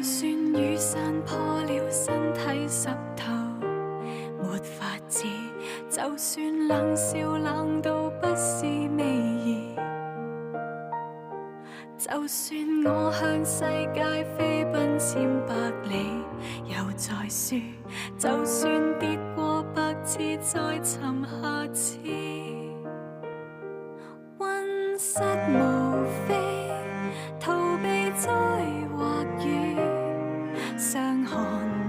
算雨傘破了，身體濕透，沒法子。就算冷笑冷到不是味兒，就算我向世界飛奔千百里，又再輸。就算跌過百次，再尋下次。溫室無非逃避災或雨，傷寒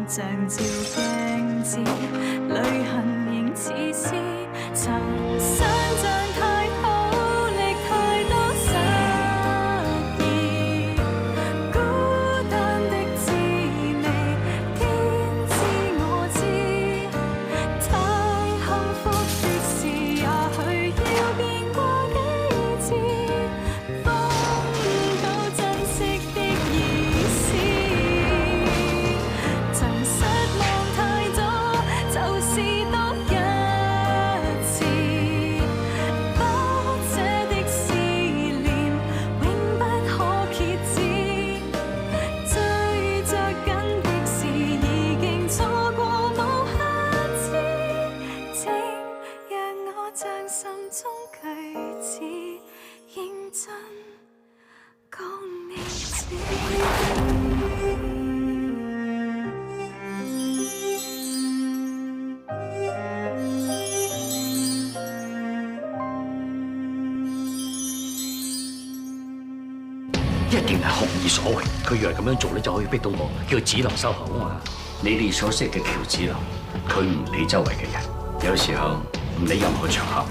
像照鏡子，淚痕仍似詩。曾想像太好，歷太多失意，孤單的滋味，天知我知。太幸福的事，也許要變過幾次，風到珍惜的意思。曾失望太多，就是多一次。多謝的思念，永不可遏止。追着緊的事，已經錯過無下次。請讓我將心中句子認真講你知。一定係學意所為，佢以為咁樣做咧就可以逼到我，叫子林收口啊嘛。你哋所識嘅喬子林，佢唔理周圍嘅人，有時候唔理任何場合，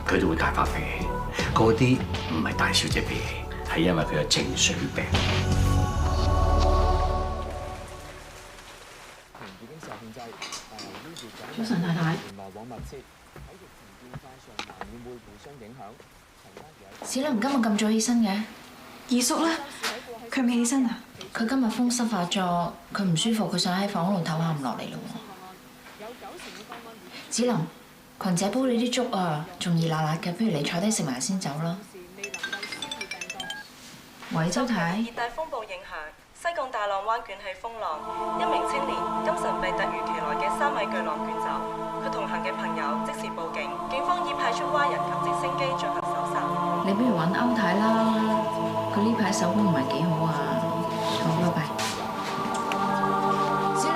佢都會大發脾氣。嗰啲唔係大小姐脾氣，係因為佢有情緒病。早晨，太太。小林今日咁早起身嘅？二叔咧，佢未起身啊？佢今日風濕發作，佢唔舒服，佢想喺房嗰度唞下唔落嚟咯喎。子林，群姐煲你啲粥啊，仲熱辣辣嘅，不如你坐低食埋先走啦。喂，周太。熱帶風暴影響，西貢大浪灣捲起風浪，一名青年今晨被突如其來嘅3米巨浪捲走，佢同行嘅朋友即時報警，警方已派出蛙人及直升機進行搜查。你不如揾歐太啦，佢呢排手工唔係幾好啊。好，拜拜。子林。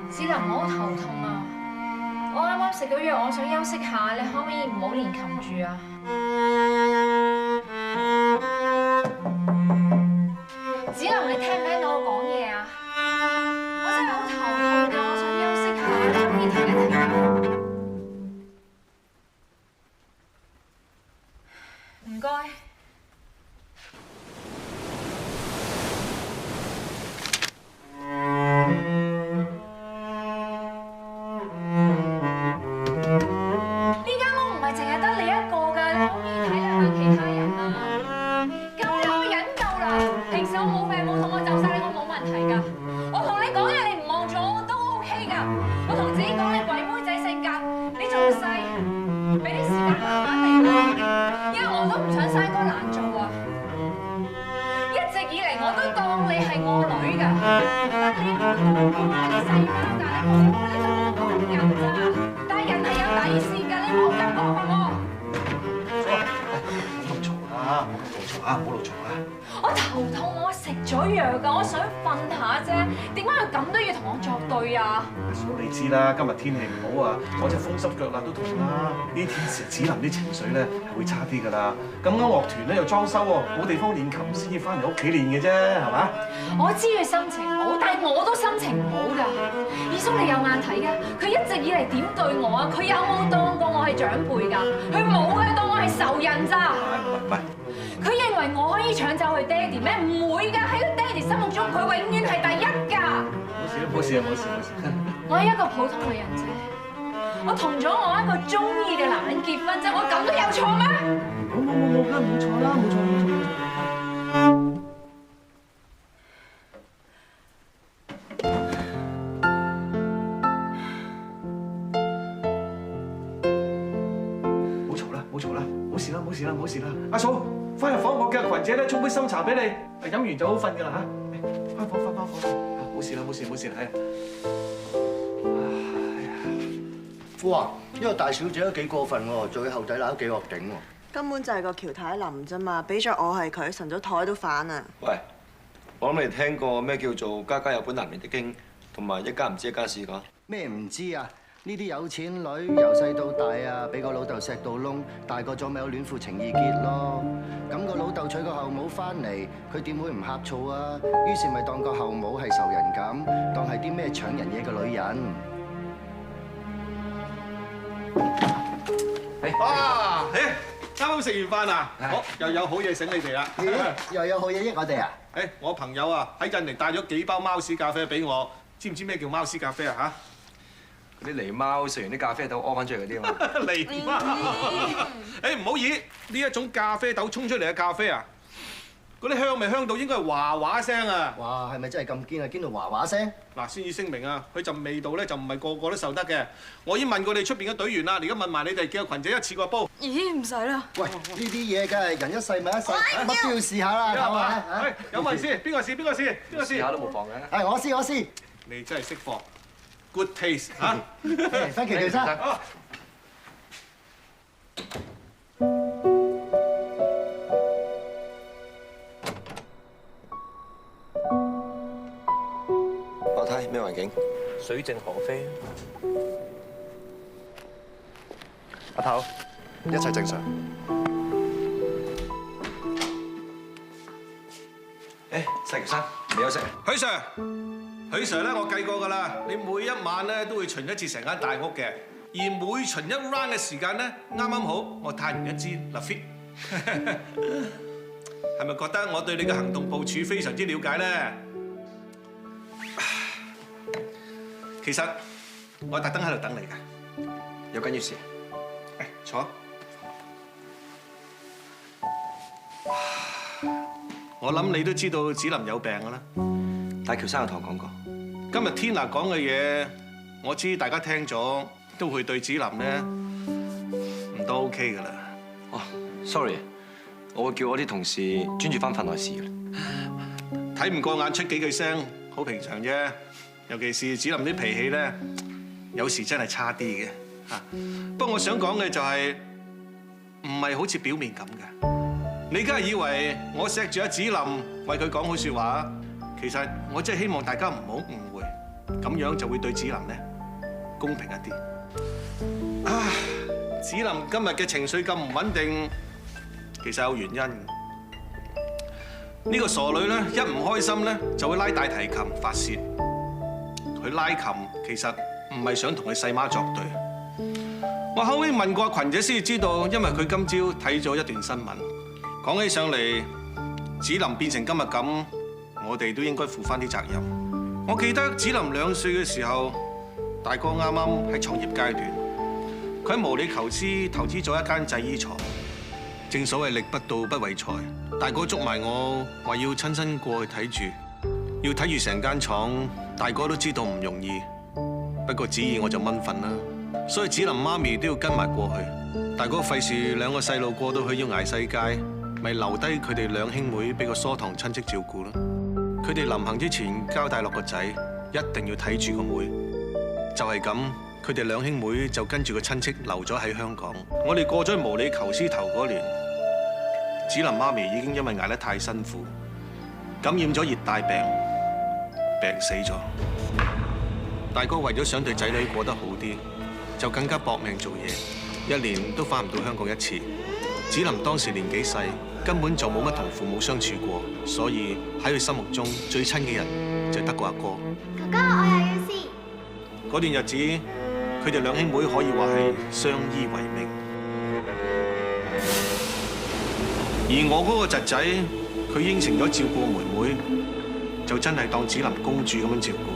子林，我好頭痛啊！我啱啱食咗藥，我想休息下，你可唔可以唔好練琴住啊？子林，你聽唔聽到我講嘢啊？我真係好頭痛㗎，我想休息下，你可唔可以停一停啊？唔該。我人咋，但係人係有底線㗎，你唔好咁過分喎。唔好嘈啦，唔好嘈啊，唔好嘈啦。我頭痛，我食咗藥㗎，我想瞓下啫。點解佢咁都要同我作對啊？嫂你知啦，今日天氣唔好啊，我隻風濕腳啦都痛啦。呢天時子琳啲情緒咧係會差啲㗎啦。咁啱樂團咧又裝修喎，冇地方練琴，先至翻嚟屋企練嘅啫，係嘛？我知佢心情唔好，但係我都心情唔好㗎。二叔你有眼睇㗎，佢一直以嚟點對我啊？佢有冇當過我係長輩㗎？佢冇嘅，當我係仇人咋？唔係。佢認為我可以搶走佢爹哋咩？唔會㗎，喺佢爹哋心目中，佢永遠係第一㗎。冇事。我係一個普通女人啫，我同咗我一個中意嘅男人結婚啫，我咁都有錯咩？冇錯啦。冇事啦，阿嫂，翻入房，我叫群姐咧沖杯深茶俾你，飲完就好瞓㗎啦嚇。翻房，冇事啦，係。哇！呢個大小姐都幾過分喎，做佢後底乸都幾惡頂喎。根本就係個喬太林啫嘛，俾咗我係佢，神咗台都反啊！喂，我諗你哋聽過咩叫做家家有本難念的經，同埋一家唔知一家事㗎？咩唔知啊？呢啲有錢女由細到大啊，俾個老豆錫到窿，大個咗咪有戀父情意結咯。咁個老豆娶個後母翻嚟，佢點會唔呷醋啊？於是咪當個後母係仇人咁，當係啲咩搶人嘢嘅女人。啊！啱啱食完飯啊，好又有好嘢醒你哋啦。又有好嘢益我哋啊！我朋友啊喺印尼帶咗幾包貓屎咖啡俾我，知唔知咩叫貓屎咖啡啊？嚇！嗰啲狸貓食完啲咖啡豆屙翻出嚟嗰啲啊嘛。狸貓。唔好意，呢一種咖啡豆沖出嚟嘅咖啡啊，嗰啲香味香到應該係嘩嘩聲啊！哇，係咪真係咁堅啊？堅到嘩嘩聲？嗱，先至聲明啊，佢陣味道咧就唔係個個都受得嘅。我已經問過你出邊嘅隊員啦，而家問埋你哋，叫個群姐一次過煲。咦，唔使啦。喂，呢啲嘢梗係人一世物一世，乜都要試下啦，係嘛？有冇人試？邊個試？試下都冇妨嘅。係我試。你真係識貨 ，good taste 嚇。分期條生。我睇咩環境？水靜河飛。阿頭，一切正常。細喬生，未休息？許 Sir 咧，我計過㗎啦，你每一晚咧都會巡一次成間大屋嘅，而每巡一 round 嘅時間咧，啱啱好我嘆完一支 Lafite。係咪覺得我對你嘅行動部署非常之了解咧？其實我特登喺度等你㗎。有緊要事？坐。我諗你都知道子琳有病㗎啦。大喬生有同我講過。今日 Tina 講嘅嘢，我知大家聽咗都會對子琳咧唔都 OK 㗎啦。哦 ，sorry， 我會叫我啲同事專注翻份內事㗎啦。睇唔過眼出幾句聲，好平常啫。尤其是子琳啲脾氣咧，有時真係差啲嘅嚇。不過我想講嘅就係唔係好似表面咁嘅。你梗係以為我錫住阿子琳為佢講好説話，其實我真係希望大家唔好誤會，咁樣就會對子琳咧公平一啲。啊，子琳今日嘅情緒咁唔穩定，其實有原因嘅。呢個傻女咧一唔開心咧就會拉大提琴發泄。佢拉琴其實唔係想同佢細媽作對。我後尾問過群姐先至知道，因為佢今朝睇咗一段新聞。講起上嚟，子琳變成今日咁，我哋都應該負翻啲責任。我記得子琳2歲嘅時候，大哥啱啱喺創業階段，佢喺無理求資投資咗一間製衣廠。正所謂力不到不為財，大哥捉埋我話要親身過去睇住，要睇住成間廠。大哥都知道唔容易，不過旨意我就蚊瞓啦，所以子琳媽咪都要跟埋過去。大哥費事2個細路過到去要捱世界，咪留低佢哋2兄妹俾個疏堂親戚照顧啦。佢哋臨行之前交代落個仔，一定要睇住個妹。就係咁，佢哋兩兄妹就跟住個親戚留咗喺香港。我哋過咗去毛里求斯頭嗰年，子琳媽咪已經因為捱得太辛苦，感染咗熱帶病，病死咗。大哥為咗想對仔女過得好啲，就更加搏命做嘢，1年都返唔到香港一次。子琳當時年紀細，根本就冇乜同父母相處過，所以喺佢心目中最親嘅人就得個阿哥。哥哥，我又要試。嗰段日子，佢哋兩兄妹可以話係相依為命。而我嗰個侄仔，佢應承咗照顧妹妹，就真係當子琳公主咁樣照顧，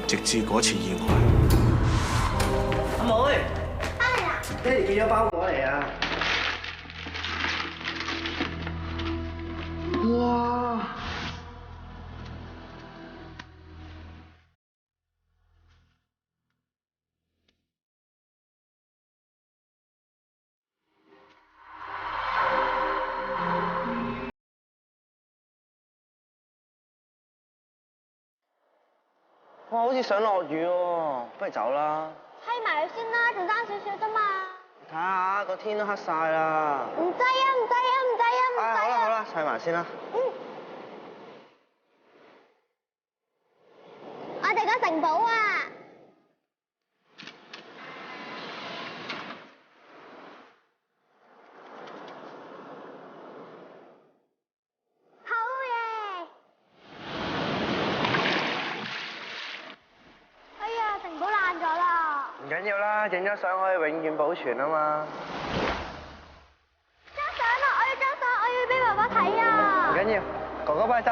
直至嗰次意外。阿妹，翻嚟啦！爹哋寄咗包裹嚟啊！哇！哇！好似想落雨喎，不如走啦。批埋佢先啦，仲爭少少啫嘛。睇下個天都黑晒啦。唔制啊！唔制啊！唔制啊！唔制啊！好啦好啦，砌埋先啦。我哋個城堡啊！好嘢！哎呀，城堡爛咗啦！唔緊要啦，影咗相可以永遠保存啊嘛。張相啊！我要張相，我要俾爸爸睇啊！唔緊要，哥哥幫你執。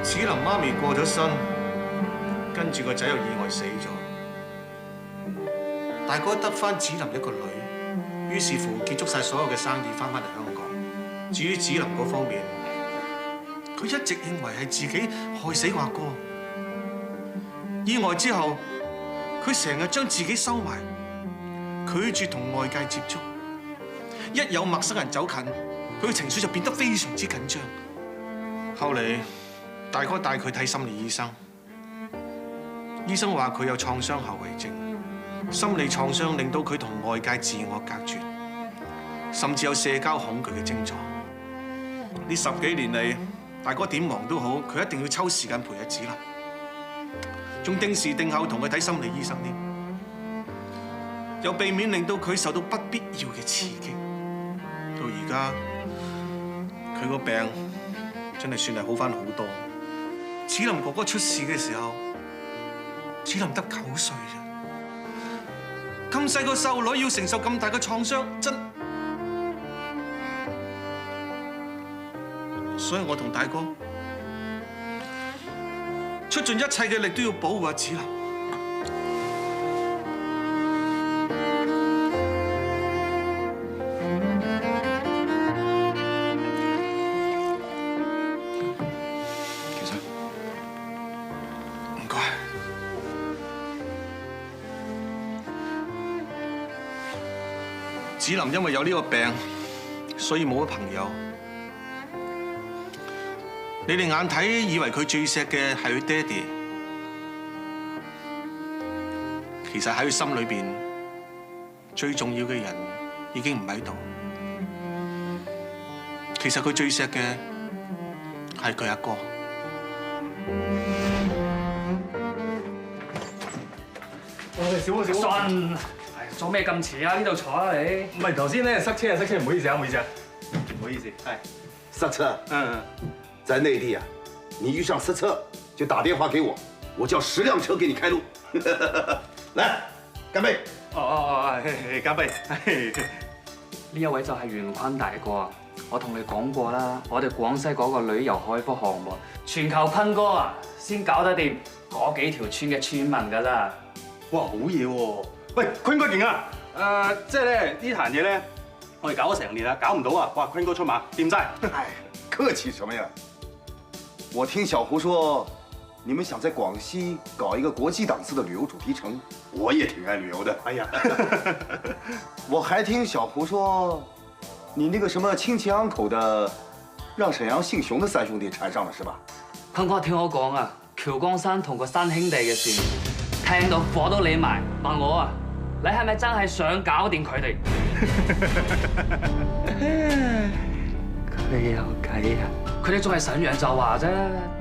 子琳媽咪過咗身，跟住個仔又意外死咗。大哥得返子琳一個女，於是乎結束晒所有嘅生意，返嚟香港。至於子琳嗰方面，佢一直認為係自己害死個阿哥。意外之後，佢成日將自己收埋，拒絕同外界接觸。一有陌生人走近，佢嘅情緒就變得非常之緊張。後嚟，大哥帶佢睇心理醫生，醫生話佢有創傷後遺症，心理創傷令到佢同外界自我隔絕，甚至有社交恐懼嘅症狀。呢10幾年嚟，大哥點忙都好，佢一定要抽時間陪阿子琳，仲定時定候同佢睇心理醫生添，又避免令到佢受到不必要嘅刺激。到而家，佢個病真係算係好返好多。子琳哥哥出事嘅時候，子琳得9歲啫，咁細個少女要承受咁大嘅創傷，真。所以我同大哥出盡一切嘅力都要保護阿子琳。子琳因為有呢個病，所以冇咗朋友。你哋眼睇以為佢最錫嘅係佢爹哋，其實喺佢心裏邊最重要嘅人已經唔喺度。其實佢最錫嘅係佢阿哥。喂，小哥，信，做咩咁遲啊？呢度坐啦你。唔係頭先咧塞車，唔好意思啊，唔好意思啊，唔好意思，係塞車。嗯，在內地啊，你遇上塞車就打電話給我，我叫10輛車給你開路。來，乾杯！哦，乾杯！呢一位就係袁坤大哥，我同你講過啦，我哋廣西嗰個旅遊開發項目，全靠坤哥啊先搞得掂嗰幾條村嘅村民㗎咋。哇，好嘢喎！喂，坤哥勁啊！即係咧呢壇嘢咧，我哋搞咗成年啦，搞唔到啊！哇，坤哥出馬，掂晒。哎，客氣什麼呀？我聽小胡說，你們想在廣西搞一個國際檔次的旅遊主題城，我也挺愛旅遊的。哎呀，我還聽小胡說，你那個什麼親戚 uncle 的，讓瀋陽姓熊的三兄弟纏上了，是吧？坤哥聽我講啊，喬江山同個三兄弟嘅事，聽到火都嚟埋。問我啊，你係咪真係想搞掂佢哋？佢有計啊！佢哋仲係瀋陽就話啫，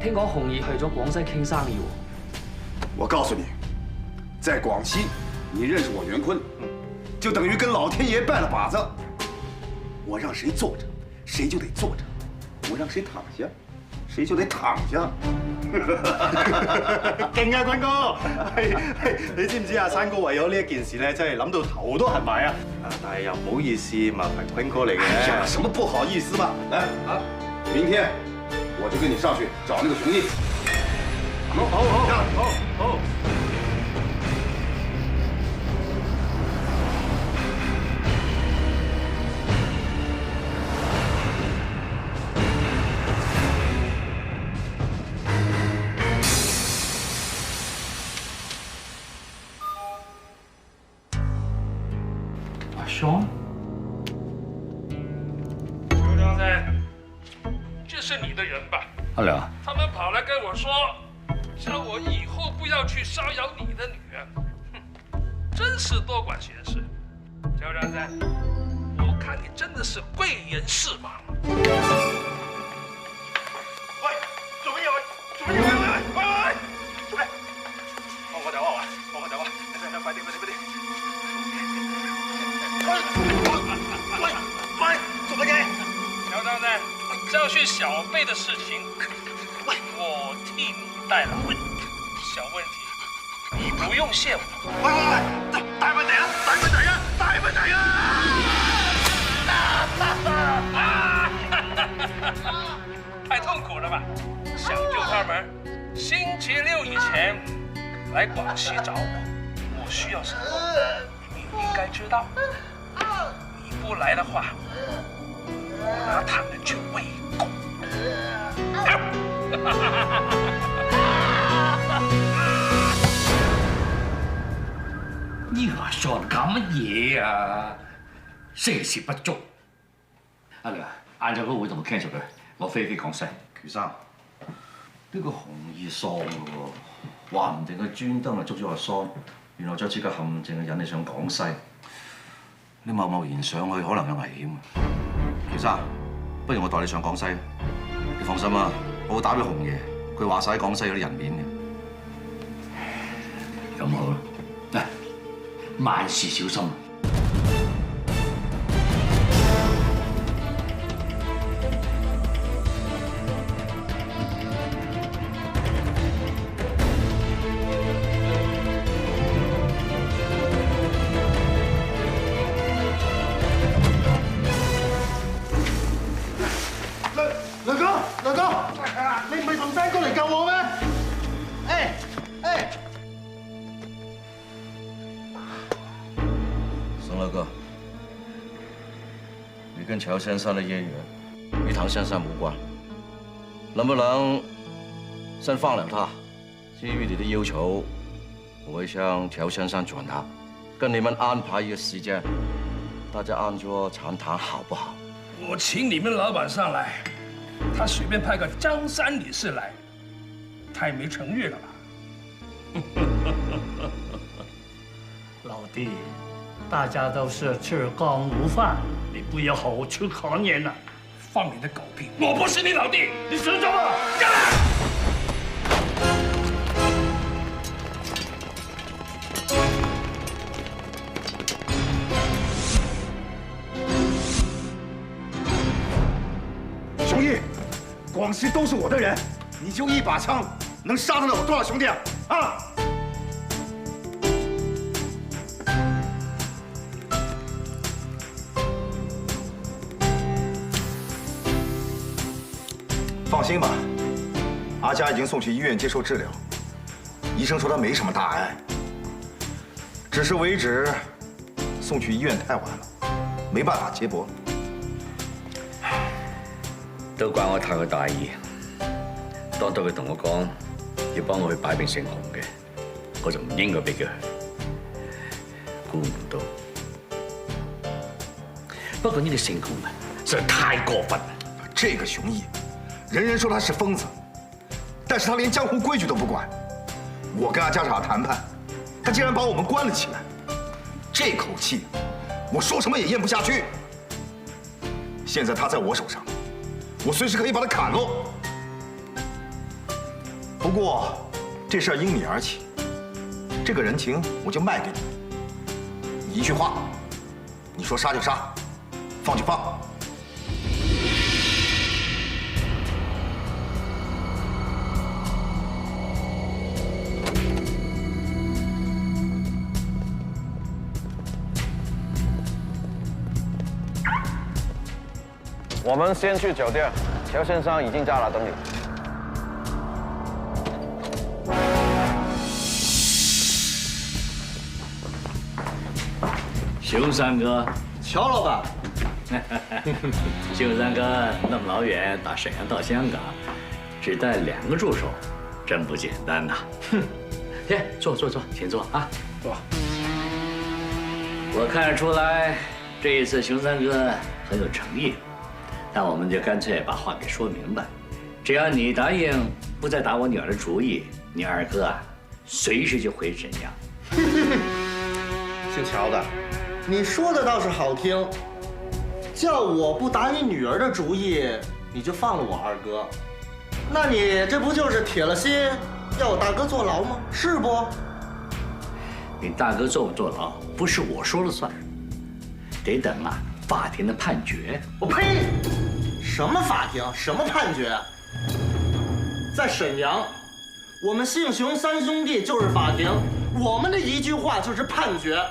聽講紅兒去咗廣西傾生意喎。我告訴你，在廣西，你認識我袁坤，就等於跟老天爺拜了把子。我讓誰坐着，誰就得坐着；我讓誰躺下，誰就得躺下。勁啊，坤哥！你知唔知啊？山哥為咗呢一件事咧，真係諗到頭都痕埋啊！但係又唔好意思，麻煩坤哥嚟嘅。哎呀，什麼不好意思嘛？來啊，明天我就跟你上去找那個熊弟。好。熊，刘张三，这是你的人吧？阿良，他们跑来跟我说，叫我以后不要去骚扰你的女儿。哼，真是多管闲事。刘张三，我看你真的是贵人事忙。喂，做乜嘢？做乜嘢？喂！放我走啊！放我走啊！快啲！喂，做乜嘢？乔张三，教训小辈的事情，我替你代劳。小问题，你不用谢我。喂，大問題啊！太痛苦了吧？想救他们，星期六以前来廣西找我，我需要什麼，你應該知道。你不來的話，我拿他們去圍攻。呢個阿 Sean 搞乜嘢啊？成事不足。阿良，晏晝嗰會同我 cancel 佢，我飛廣西。喬生，呢個紅葉喪嘅喎，話唔定佢專登嚟捉咗阿 Sean，原來再設個陷阱引你上廣西。你貿貿然上去可能有危險。喬生，不如我代你上廣西。你放心啦，我會打俾紅爺，佢話晒喺廣西有啲人面嘅。咁好啦，嗱，萬事小心。梁哥，你唔係同山哥嚟救我咩？宋老哥，你跟喬先生的淵源與唐先生無關，能不能先放了他？基於你的要求，我會向喬先生轉達，跟你們安排一個時間，大家按桌長談，好不好？我請你們老闆上來，他隨便派個張三理事來，太沒誠意了吧？老弟，大家都是吃公無飯，你不要口出狂言了。放你的狗屁！我不是你老弟，你知道嗎？幹啦！兄弟，廣西都是我的人，你就一把槍，能殺得了多少兄弟啊？啊！放心吧，阿佳已經送去醫院接受治療，醫生說他沒什麼大礙，只是為止送去醫院太晚了，没办法接驳。都怪我太過大意，當到佢同我講要幫我去擺平盛雄嘅，我就唔應該俾佢去。估唔到，不過呢個盛雄啊，實在太過分了。這個熊毅，人人說他是瘋子，但是他連江湖規矩都不管。我跟阿家長談判，他竟然把我們關了起來，這口氣，我說什麼也咽不下去。現在他在我手上，我隨時可以把他砍嘍。不過這事兒因你而起，這個人情我就賣給你。你一句話，你說殺就殺，放就放。我们先去酒店，乔先生已经在那等你。熊三哥，乔老板，熊三哥那么老远打沈阳到香港，只带2个助手，真不简单呐。哼，来，坐，请坐啊。坐。我看得出来，这一次熊三哥很有诚意。那我们就干脆把话给说明白，只要你答应不再打我女儿的主意，你二哥啊，随时就回沈阳。姓乔的，你说的倒是好听，叫我不打你女儿的主意，你就放了我二哥，那你这不就是铁了心要我大哥坐牢吗？是不？你大哥坐不坐牢，不是我说了算，得等啊法庭的判决。我呸！什么法庭？什么判决？在沈阳，我们姓熊3兄弟就是法庭，我们的一句话就是判决。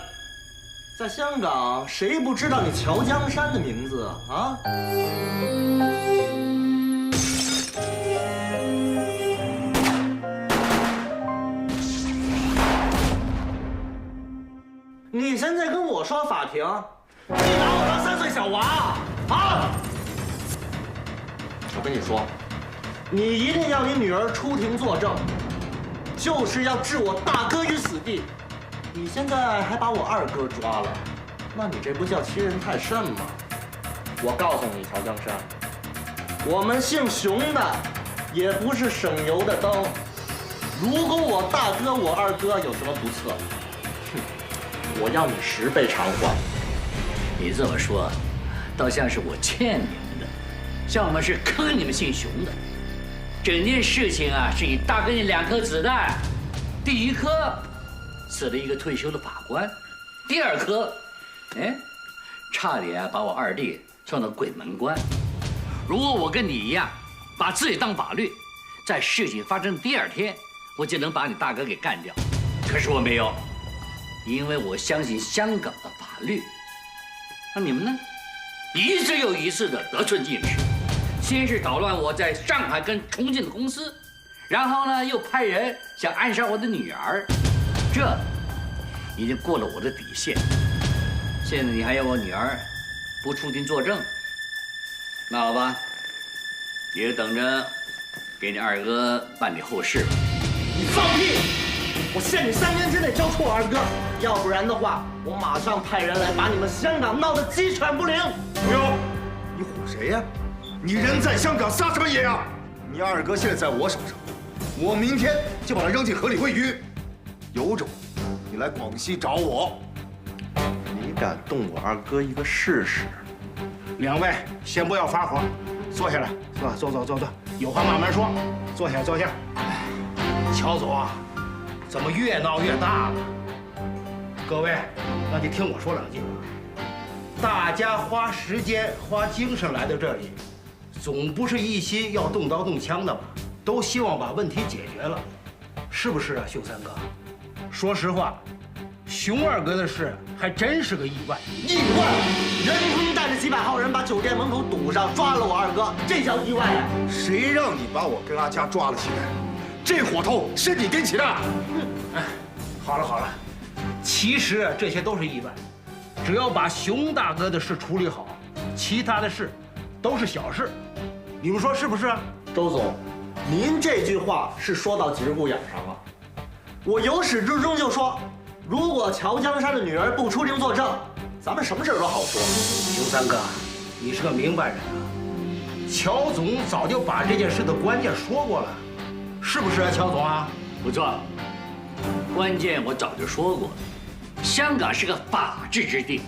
在香港，谁不知道你乔江山的名字啊？你现在跟我说法庭？你拿我当3岁小娃啊！我跟你说，你一定要你女儿出庭作证，就是要置我大哥于死地。你现在还把我二哥抓了，那你这不叫欺人太甚吗？我告诉你，乔江山，我们姓熊的也不是省油的灯。如果我大哥、我二哥有什么不测，我要你10倍偿还。你这么说，倒像是我欠你们的，像我们是坑你们姓熊的。整件事情啊，是你大哥那2颗子弹，第1颗死了一个退休的法官，第2颗，差点把我二弟送到鬼门关。如果我跟你一样，把自己当法律，在事情发生第2天，我就能把你大哥给干掉。可是我没有，因为我相信香港的法律。那你们呢？一次又一次的得寸进尺，先是捣乱我在上海跟重庆的公司，然后呢又派人想暗杀我的女儿，这已经过了我的底线。现在你还要我女儿不出庭作证，那好吧，也就等着给你二哥办理后事吧。你放屁！我限你3年之内交出我二哥，要不然的话，我马上派人来把你们香港闹得鸡犬不宁。不用，你唬谁呀？你人在香港撒什么野呀？你二哥现在在我手上，我明天就把他扔进河里喂鱼。有种，你来广西找我。你敢动我二哥一个试试？2位先不要发火，坐下来，坐，有话慢慢说。坐下。乔总啊，怎么越闹越大了？各位，那就听我说2句吧。大家花时间、花精神来到这里，总不是一心要动刀动枪的吧？都希望把问题解决了，是不是啊，熊三哥？说实话，熊二哥的事还真是个意外。意外？任坤带着几百号人把酒店门口堵上，抓了我二哥，这叫意外呀？谁让你把我跟阿佳抓了起来？这火头是你跟起的。好了，其实这些都是意外。只要把熊大哥的事处理好，其他的事都是小事。你们说是不是？周总，您这句话是说到节骨眼上了。我由始至终就说，如果乔江山的女儿不出庭作证，咱们什么事都好说。熊三哥，你是个明白人啊。乔总早就把这件事的关键说过了，是不是啊，乔总啊？不错，关键我早就说过了，香港是个法治之地。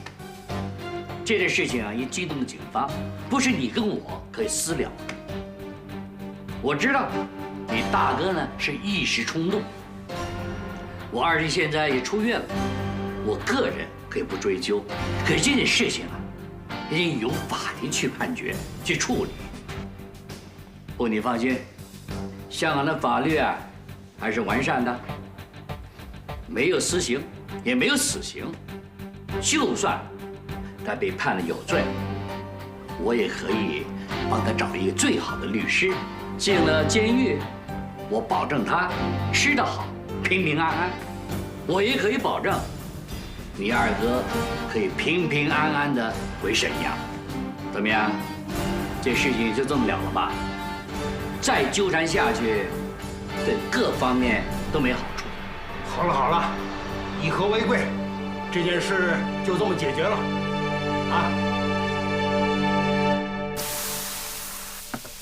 这件事情啊，一激动警方，不是你跟我可以私了。我知道，你大哥呢是一时冲动。我二弟现在也出院了，我个人可以不追究，可是这件事情啊，已经由法庭去判决去处理。不过你放心，香港的法律啊还是完善的，没有私刑，也没有死刑。就算他被判了有罪，我也可以帮他找一个最好的律师。进了监狱，我保证他吃得好，平平安安。我也可以保证，你二哥可以平平安安的回沈阳。怎么样？这事情就这么了了吧？再纠缠下去，对各方面都没好处。好了好了，以和为贵，这件事就这么解决了，啊！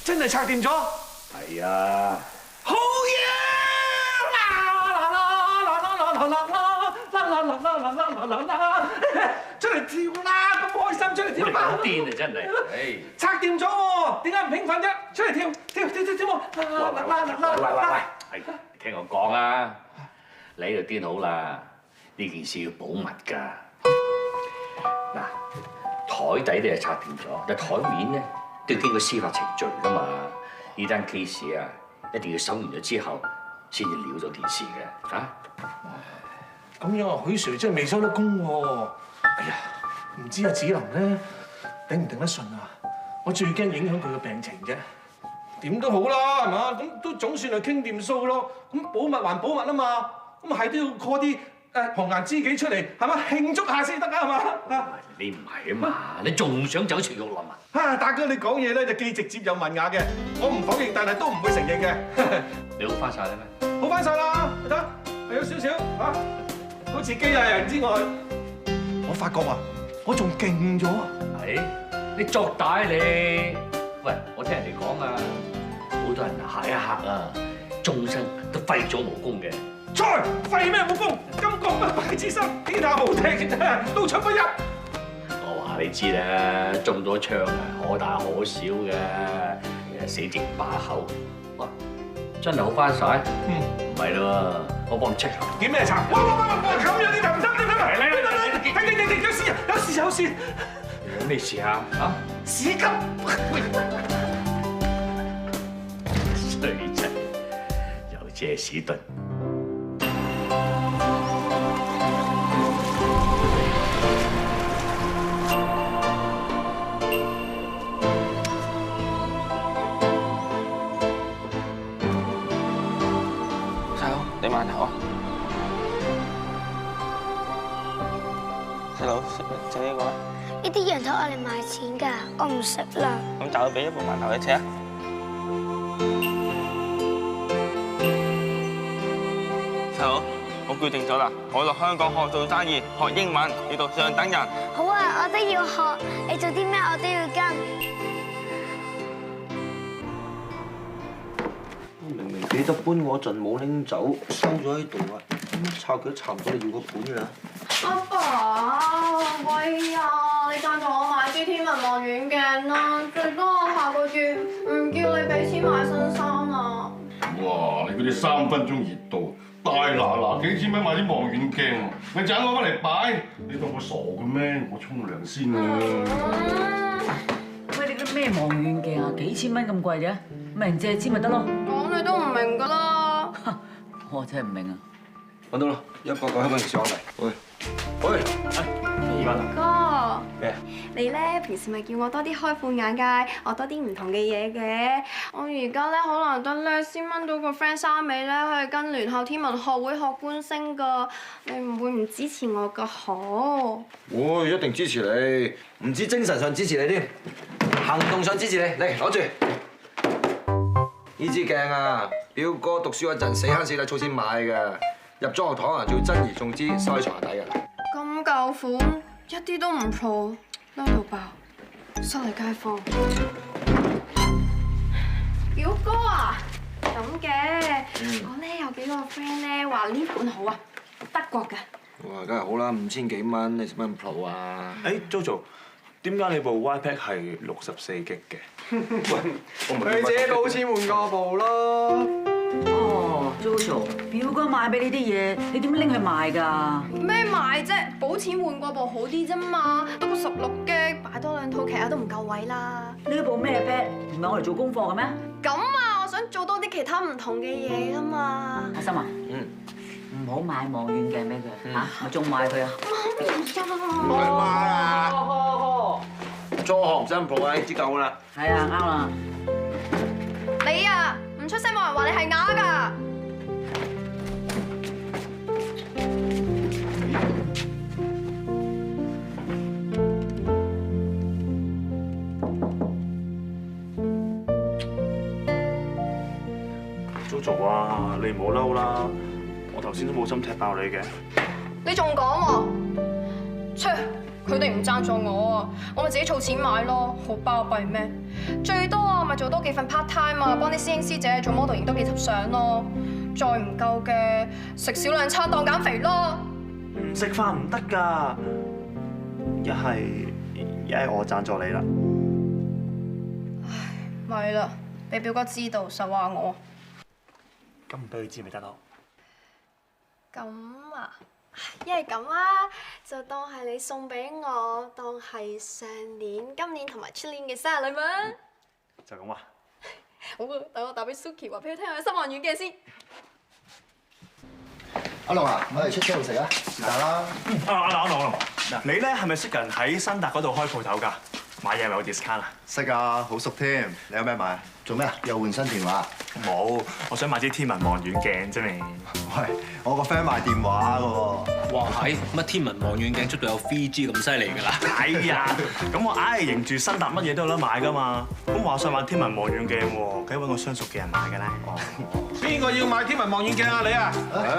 真係拆掂咗？係啊！好嘢！出嚟跳啦！咁開心，出嚟跳啦！好癲啊！真係，唉！拆掂咗喎，點解唔興奮啫？出嚟跳跳跳跳跳喎！喂，你聽我講啊！你喺度癲好啦，呢件事要保密㗎。嗱，台底咧就拆掂咗，但台面咧都要經過司法程序㗎嘛。呢單 case 啊，一定要審完咗之後先至了咗件事嘅，啊！咁樣啊，許 Sir 真係未收得工喎！哎呀，唔知阿子林咧頂唔頂得順啊？我最驚影響佢嘅病情啫。點都好啦，係嘛？咁都總算係傾掂數咯。咁保密還保密啊嘛，咁係都要 call 啲紅顏知己出嚟，係嘛？慶祝下先得㗎，係嘛？你唔係啊嘛，你仲想走徐玉林啊？啊，大哥你講嘢咧就既直接又文雅嘅，我唔否認，但係都唔會承認嘅。你好翻晒啦咩？好翻晒啦，你睇，係有少少嚇。好似機械人之外，我發覺啊，我仲勁咗。係，你作大你。喂，我聽人哋講啊，好多人下一刻啊，終生都廢咗武功嘅。錯，廢咩武功？金剛不敗之身，天下無敵，刀槍不入。我話你知啦，中咗槍啊，可大可小嘅，死剩把口。哇，真係好翻晒？唔係咯，我幫你 check 下。檢咩查？哇！咁樣你就唔得，你有事！有咩事啊？啊？屎急！衰仔，有借屎遁。細佬，你慢頭啊！細佬，食呢個啊？呢啲羊頭我嚟賣錢㗎，我唔食啦。咁就俾一部饅頭你食啊！細佬，我決定咗啦，我落香港學做生意，學英文，要讀上等人。好啊，我都要學，你做啲咩我都要跟。明明記得搬嗰陣冇拎走，收咗喺度啊！抄佢都差唔多要個本㗎啦。阿爸，喂呀！你贊助我買支天文望遠鏡啦，最多我下個月唔叫你俾錢買新衫啊！哇！你嗰啲3分鐘熱度，大嗱幾千蚊買啲望遠鏡，咪就攞翻嚟擺？你當我傻嘅咩？我沖涼先啊！喂，你啲咩望遠鏡啊？幾千蚊咁貴嘅，咪人借支咪得咯？講你都唔明㗎啦！我真係唔明啊！揾到啦，199香港時我嚟。喂，200啊！哥，咩？你咧平時咪叫我多啲開闊眼界，學多啲唔同嘅嘢嘅。我而家咧好難得咧先掹到個 friend 三尾咧去跟聯校天文學會學觀星㗎，你唔會唔支持我㗎可？會，一定支持你，唔止精神上支持你添，行動上支持你。嚟攞住呢支鏡啊！表哥讀書嗰陣死慳死抵儲錢買㗎，入咗學堂啊，仲要珍而重之收喺床底㗎。咁舊款，一啲都唔 pro， 嬲到爆，失禮街坊。表哥啊，咁嘅，我咧有幾個 friend 咧話呢款好啊，德國㗎。哇，梗係好啦，5000幾蚊，你使乜咁 pro 啊？誒 ，Jojo， 點解你部 iPad 係64G 嘅？佢自己補錢換過部咯。哦 ，Jojo， 表哥買俾你啲嘢，你點拎去賣㗎？咩賣啫？補錢換過部好啲啫嘛，得個16G，擺多2套劇啊都唔夠位啦。呢部咩 pad？唔係我嚟做功課嘅咩？咁啊，我想做多啲其他唔同嘅嘢啊嘛。阿心啊，唔好買望遠鏡俾佢嚇，咪仲買佢啊！媽咪啊！裝學唔使咁 pro 啊，呢支夠啦。係啊，啱啦。你啊，唔出聲冇人話你係啞㗎。Jojo 啊，你唔好嬲啦，我頭先都冇心踢爆你嘅。你仲講喎？切！佢哋唔贊助我啊，我咪自己儲錢買咯，好巴閉咩？最多啊，咪做多幾份 part time 啊，幫啲師兄師姐做 model 影多幾輯相咯。再唔夠嘅，食少2餐當減肥咯。唔食飯唔得㗎，一係我贊助你啦。唉，咪啦，俾表哥知道實話我。咁唔俾佢知咪得咯？咁啊？一係咁啊，就當係你送俾我，當係上年、今年同埋出年嘅生日禮物。就咁啊！好啊，等我打俾 Suki 話俾佢聽下心望遠鏡先。阿龍啊，我哋出車度食啊，是但啦。阿龍，你咧係咪識人喺新達嗰度開鋪頭㗎？買嘢咪有 discount 啊？識啊，好熟添。你有咩買？做咩啊？又換新電話？冇，我想買支天文望遠鏡啫咪。喂，我個 friend 賣電話㗎喎。哇係，乜天文望遠鏡出到有 3G 咁犀利㗎啦？係啊，咁我硬係認住新達乜嘢都有得買㗎嘛。咁話想買天文望遠鏡喎，梗係揾個相熟嘅人買㗎啦。邊個要買天文望遠鏡啊？你啊？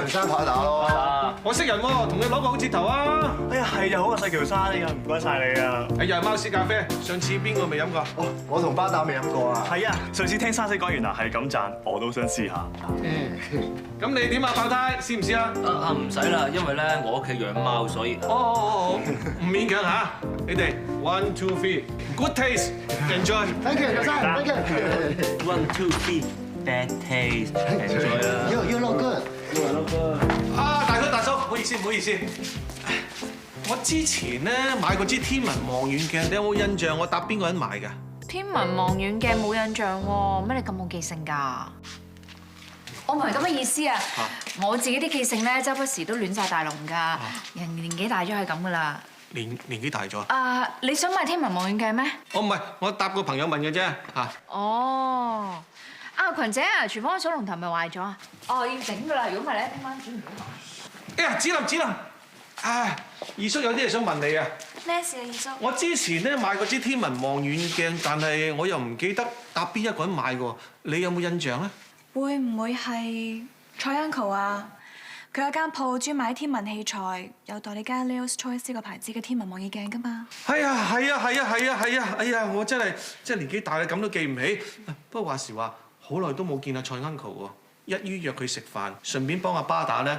喬山牌打咯。我識人喎，同你攞個好折頭啊！哎呀，係就好過細喬山啊！唔該晒你啊！哎呀，貓屎咖啡，上次邊個未飲過？我同巴打未飲過啊。係啊，上次聽山西講完啊，係咁讚，我都想試下。咁你點啊，爆胎？試唔試啊？唔使啦，因為咧我屋企養貓，所以。好，唔勉強嚇。你哋 1 2 3，good taste，enjoy。Thank you，喬山，thank you。 1 2 3，bad taste，enjoy 啦。You look good。啊，大叔，唔好意思。我之前咧買過支天文望遠鏡，你有冇印象？我答邊個人買㗎？天文望遠鏡冇印象喎，乜你咁冇記性㗎？我唔係咁嘅意思啊！我自己啲記性咧，周不時都亂晒大龍㗎。人年紀大咗係咁㗎啦。年紀大咗？你想買天文望遠鏡咩？我唔係，我答個朋友問嘅啫嚇。哦，群姐啊，廚房嘅水龍頭咪壞咗啊？哦，要整㗎啦，如果唔係咧，聽晚煮唔到飯。哎呀，子林，唉，二叔有啲嘢想問你啊。咩事啊，二叔？我之前咧買過支天文望遠鏡，但係我又唔記得答邊一個人買嘅喎，你有冇印象咧？會唔會係蔡 uncle 啊？佢有間鋪專賣天文器材，有代理間 Leo's Choice 呢個牌子嘅天文望遠鏡㗎嘛。係啊！哎呀，我真係年紀大啦，咁都記唔起。不過話時話，好耐都冇見阿蔡 uncle 喎，一於約佢食飯，順便幫阿巴打咧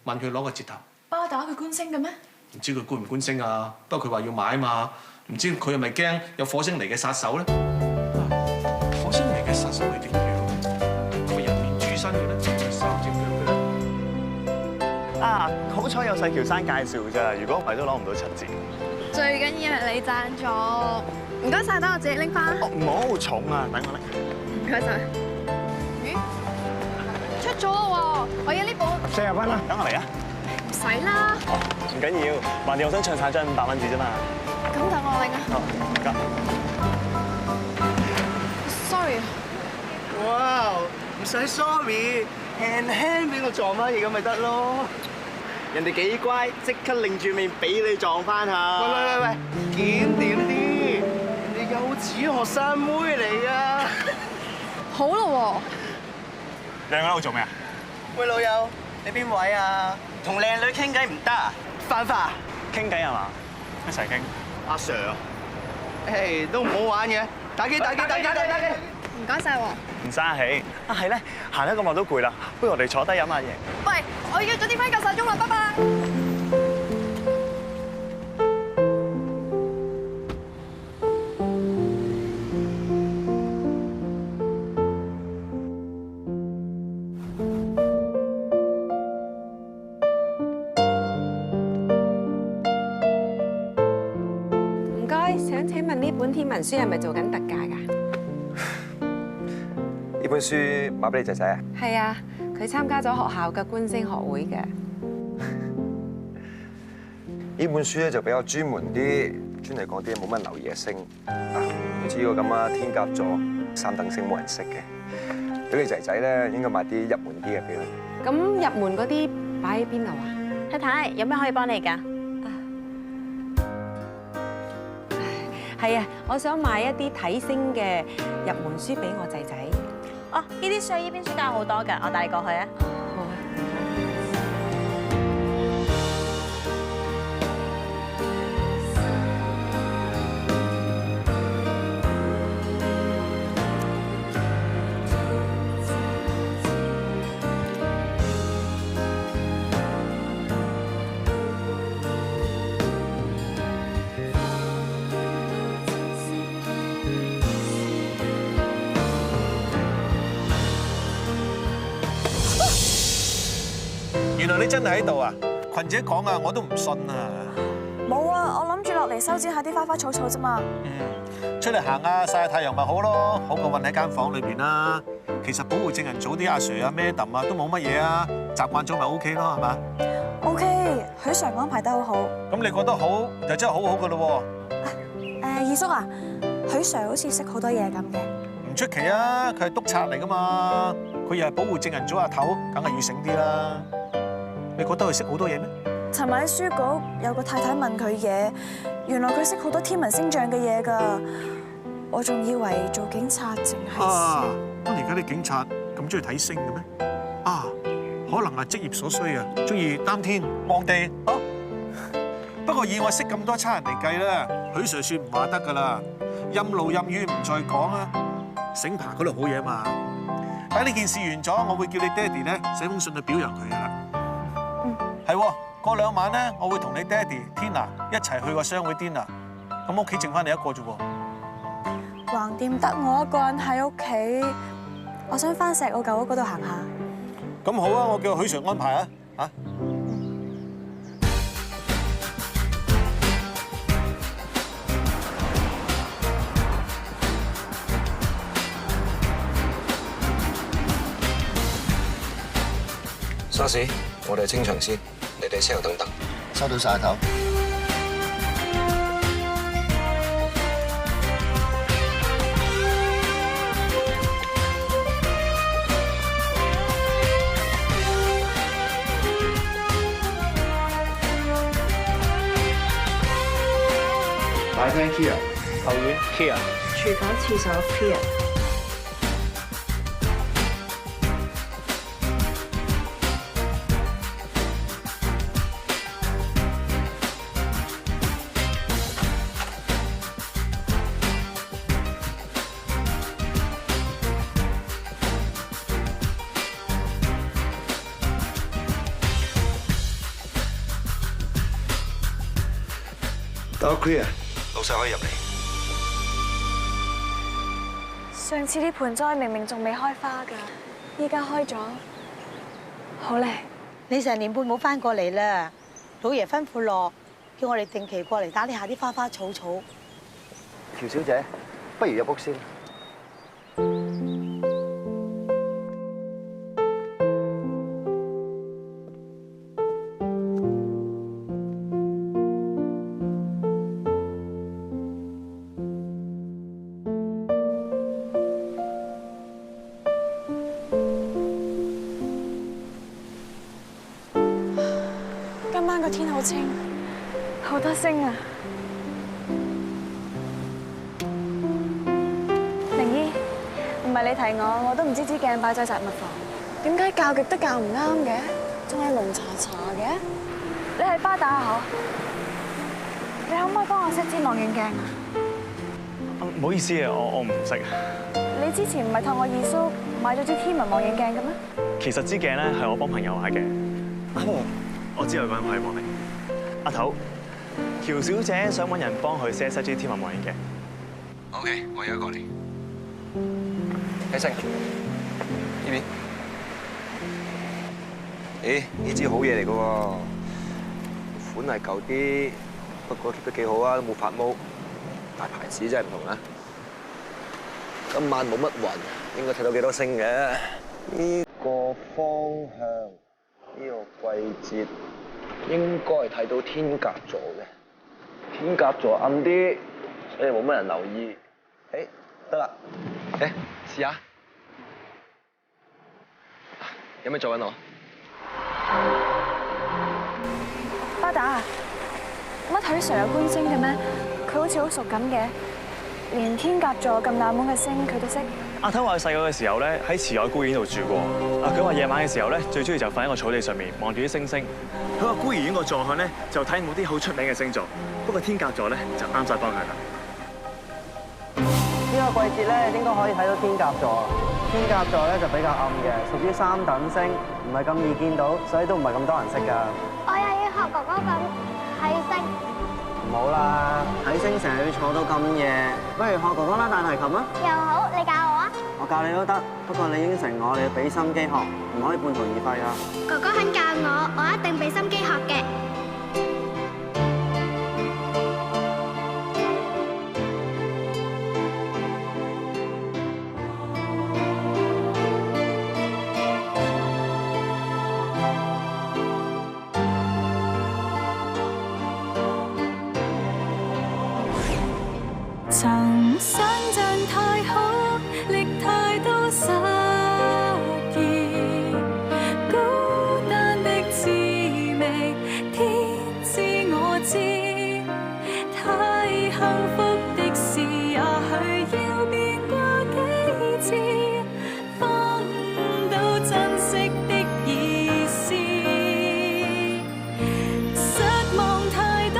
問佢攞個折頭。巴打佢觀星嘅咩？唔知佢觀唔觀星啊？不過佢話要買啊嘛，唔知佢係咪驚有火星嚟嘅殺手咧？火星嚟嘅殺手係點樣？係咪人面豬身嘅咧？三隻腳嘅咧？啊，好彩有細喬山介紹咋，如果唔係都攞唔到7折。最緊要係你贊助，唔該晒，等我自己拎翻。唔好好重啊，等我拎。唔該晒。咦？出咗喎！我要呢本。40蚊啦，等我嚟啊！唔使啦。唔緊要，橫掂我想唱晒張500蚊紙啫嘛。咁等我拎啊。好，唔該。Sorry。哇，唔使 sorry，輕輕俾我撞翻嘢咁咪得咯。人哋幾乖，即刻擰住面俾你撞翻下。喂，檢點啲，人哋幼稚園學生妹嚟㗎。好咯兩個喺度做咩啊？喂，老友，你邊位啊？同靚女傾偈唔得啊？犯法？傾偈係嘛？一齊傾。阿 Sir 啊，誒都唔好玩嘅，打機。唔該晒喎。唔生氣啊，係咧，行咗咁耐都攰啦，不如我哋坐低飲下嘢。喂，我要早啲翻，夠晒鐘啦，拜拜。唔該，想請問呢本天文書係咪做緊特價㗎？呢本書買俾你仔仔啊？係啊，佢參加咗學校嘅觀星學會嘅。呢本書咧就比較專門啲，專係講啲冇乜留意嘅星啊，好似呢個咁啊，天鴿座3等星冇人識嘅。俾你仔仔咧，應該買啲入門啲嘅俾佢。咁入門嗰啲擺喺邊度啊？太太，有咩可以幫你㗎？係啊，我想買一啲睇星嘅入門書俾我仔仔。哦，呢啲書喺呢邊書架好多㗎，我帶你過去啊。好啊。原來你真係喺度啊！群姐講啊，我都唔信啊！冇啊，我諗住落嚟修剪下啲花花草草啫嘛。出嚟行啊，曬下太陽咪好咯，好過韞喺間房裏邊啦。其實保護證人組啲阿 Sir 啊、Madam 啊都冇乜嘢啊，習慣咗咪 OK 咯，係嘛 OK，許 Sir 安排得好好。咁你覺得好就真係好好噶咯二叔啊，許 Sir 好似識好多嘢咁嘅。唔出奇啊，佢係督察嚟噶嘛，佢又係保護證人組阿頭，梗係要醒啲啦。你覺得佢識好多嘢咩？尋日喺書局有個太太問佢嘢，原來佢識好多天文星象嘅嘢㗎。我仲以為做警察淨係啊！咁而家啲警察咁中意睇星嘅咩？啊，可能係職業所需啊，中意擔天望地啊。不過以我識咁多差人嚟計啦，許 Sir 算唔話得㗎啦。任勞任怨唔再講啊，醒爬嗰度好嘢嘛。等呢件事完咗，我會叫你爹哋咧寫封信去表揚佢㗎啦。係喎，過2晚咧，我會同你爹哋 Tina 一齊去個商會 dinner。咁屋企剩翻你一個啫喎。橫掂得我一個人喺屋企，我想翻石澳舊屋嗰度行下。咁好啊，我叫許 Sir 安排啊，嚇。沙士，我哋清場先，你哋先後等等。收到晒頭。大廳 Kia， 後院 Kia， 廚房廁所 Kia。到 Clear， 老細可以入嚟。上次啲盆栽明明仲未開花㗎，依家開咗，好靚。你成年半冇翻過嚟啦，老爺吩咐落，叫我哋定期過嚟打理下啲花花草草。喬小姐，不如入屋先。清，好多星啊！靈姨，唔係你提我都唔知支鏡擺咗雜物房。點解校極都校唔啱嘅？仲係蒙查查嘅？你係巴打啊？你可唔可以幫我 set 支望遠鏡啊？唔好意思啊，我唔識。你之前唔係託我二叔買咗支天文望遠鏡嘅咩？其實支鏡咧係我幫朋友買嘅。我知道嗰人可以幫你。阿頭，喬小姐想揾人幫佢 set 一支天文望遠鏡。OK， 我而家過嚟。起身，呢邊。咦，呢支好嘢嚟㗎喎，款係舊啲，不過 keep 得幾好啊，都冇發毛。大牌子真係唔同啦。今晚冇乜雲，應該睇到幾多星嘅。呢個方向，呢個季節應該係睇到天鴿座嘅。天鴿座暗啲，所以冇乜人留意。誒，得啦，誒，試下。有咩做緊我？巴打，乜睇 Sir 有觀星嘅咩？佢好似好熟咁嘅，連天鴿座咁冷門嘅星佢都識。阿頭話佢細個嘅時候咧喺慈愛孤兒院度住過。佢話夜晚嘅時候咧最中意就瞓喺個草地上面望住啲星星。佢話孤兒院個座向咧就睇唔到啲好出名嘅星座，不過天鴿座咧就啱晒方向啦。呢個季節咧應該可以睇到天鴿座。天鴿座咧就比較暗嘅，屬於3等星，唔係咁易見到，所以都唔係咁多人識㗎。我又要學哥哥咁睇星。唔好啦，睇星成日要坐到咁夜，不如學哥哥拉大提琴啊！又好，你教我啊！我教你都得，不過你應承我，你要俾心機學，唔可以半途而廢啊！哥哥肯教我，我一定俾心機學嘅。曾想像太好，力太多失意，孤單的滋味，天知我知。太幸福的事，也許要變過幾次，方到珍惜的意思。失望太多，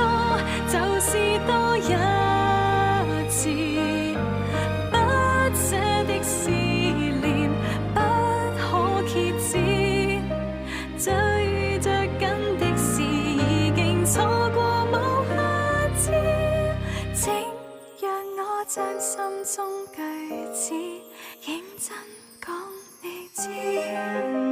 就是多一。不捨的思念不可揭止，追着緊的事已經錯過無下次，請讓我將心中句子認真講你知。